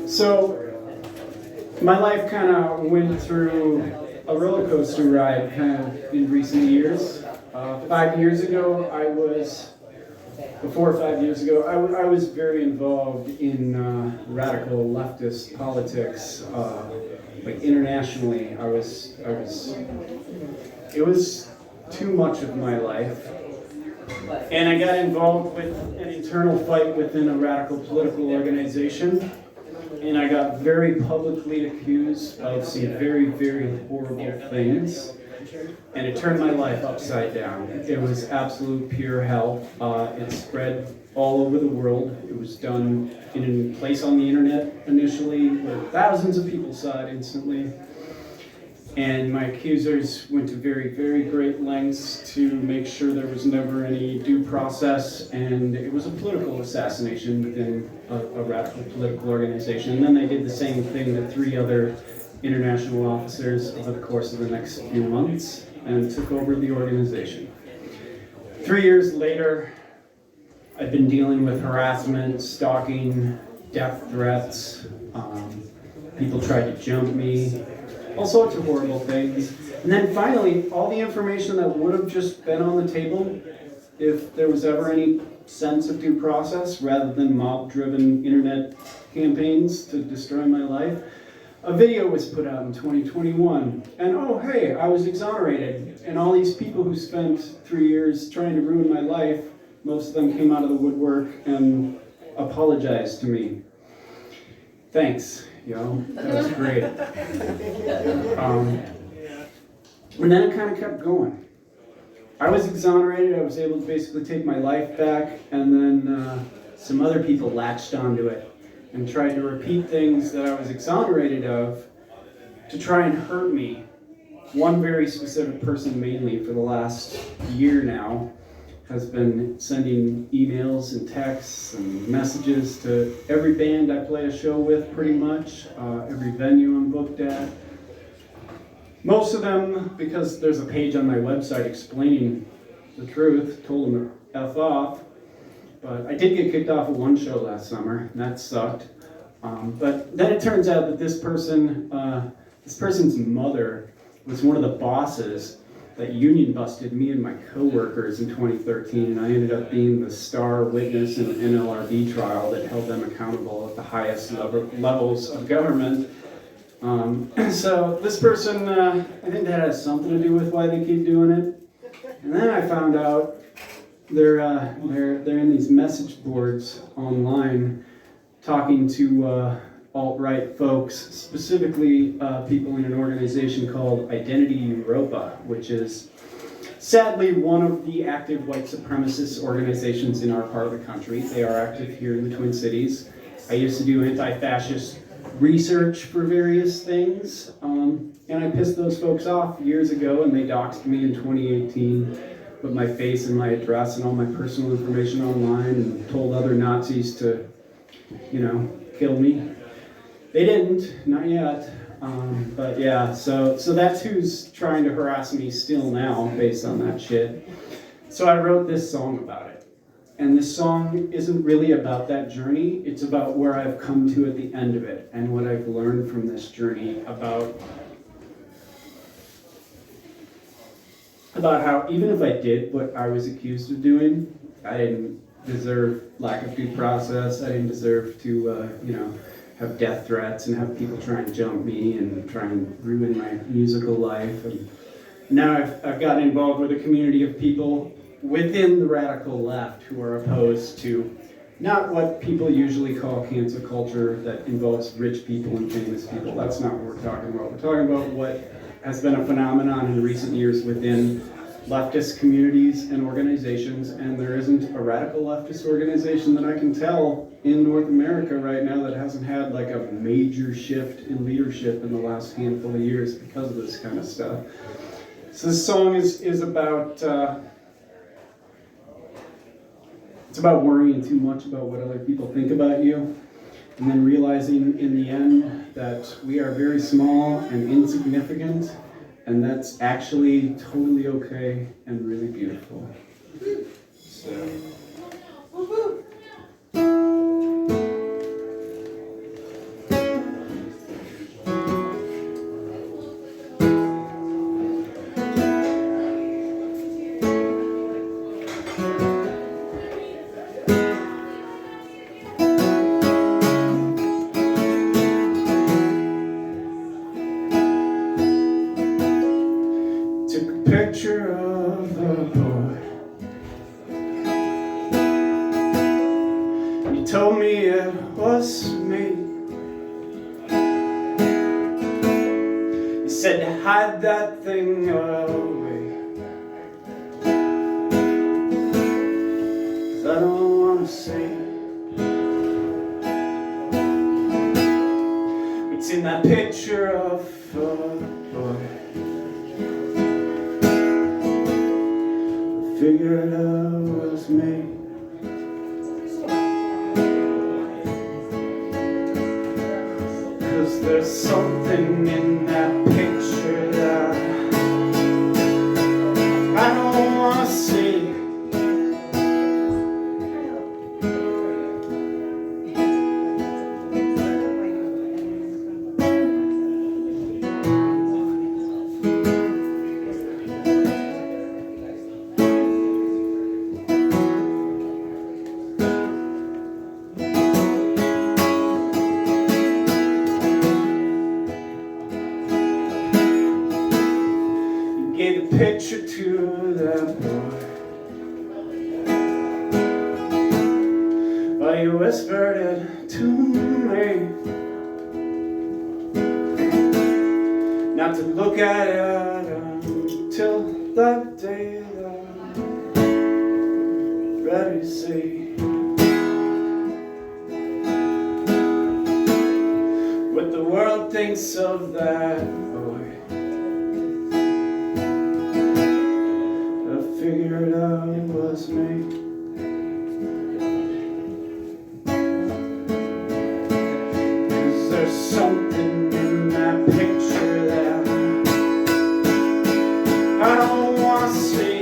So my life kind of went through a roller coaster ride kind of in recent years. 5 years ago, before 5 years ago, I was very involved in radical leftist politics, like internationally. It was too much of my life. And I got involved with an internal fight within a radical political organization. And I got very publicly accused of some very, very horrible things. And it turned my life upside down. It was absolute pure hell. It spread all over the world. It was done in a place on the internet initially, where thousands of people saw it instantly. And my accusers went to very, very great lengths to make sure there was never any due process, and it was a political assassination within a radical political organization. And then they did the same thing to 3 other international officers over the course of the next few months, and took over the organization. 3 years later, I've been dealing with harassment, stalking, death threats. People tried to jump me. All sorts of horrible things. And then finally, all the information that would have just been on the table, if there was ever any sense of due process, rather than mob-driven internet campaigns to destroy my life, a video was put out in 2021. And oh, hey, I was exonerated. And all these people who spent 3 years trying to ruin my life, most of them came out of the woodwork and apologized to me. Thanks. That was great. And then it kind of kept going. I was exonerated, I was able to basically take my life back, and then some other people latched onto it and tried to repeat things that I was exonerated of to try and hurt me. One very specific person mainly for the last year now has been sending emails and texts and messages to every band I play a show with, pretty much, every venue I'm booked at. Most of them, because there's a page on my website explaining the truth, told them to F off. But I did get kicked off of one show last summer, and that sucked. But then it turns out that this person's mother was one of the bosses that union busted me and my coworkers in 2013, and I ended up being the star witness in an NLRB trial that held them accountable at the highest levels of government. So this person, I think that has something to do with why they keep doing it. And then I found out they're in these message boards online talking to alt-right folks, specifically people in an organization called Identity Europa, which is sadly one of the active white supremacist organizations in our part of the country. They are active here in the Twin Cities. I used to do anti-fascist research for various things, and I pissed those folks off years ago, and they doxed me in 2018, put my face and my address and all my personal information online, and told other Nazis to, kill me. They didn't, not yet, but yeah, so that's who's trying to harass me still now, based on that shit. So I wrote this song about it. And this song isn't really about that journey, it's about where I've come to at the end of it, and what I've learned from this journey about how even if I did what I was accused of doing, I didn't deserve lack of due process, I didn't deserve to, have death threats and have people try and jump me and try and ruin my musical life. And now I've gotten involved with a community of people within the radical left who are opposed to not what people usually call cancel culture that involves rich people and famous people. That's not what we're talking about. We're talking about what has been a phenomenon in recent years within leftist communities and organizations, and there isn't a radical leftist organization that I can tell in North America right now that hasn't had like a major shift in leadership in the last handful of years because of this kind of stuff. So this song is about it's about worrying too much about what other people think about you, and then realizing in the end that we are very small and insignificant, and that's actually totally okay and really beautiful. So. was me. You said to hide that thing away, 'cause I don't wanna see. It's in that picture of a boy. I figured out it was me. There's something in that picture that I don't want to see. Gave the picture to that boy, while you whispered it to me, not to look at it until that day that I'm ready to see what the world thinks of that boy. Figured out it was me. 'Cause there's something in that picture that I don't want to see.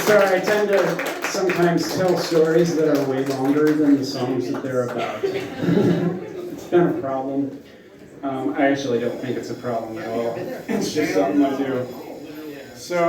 Sorry, I tend to sometimes tell stories that are way longer than the songs that they're about. It's been a problem. I actually don't think it's a problem at all. It's just something I do.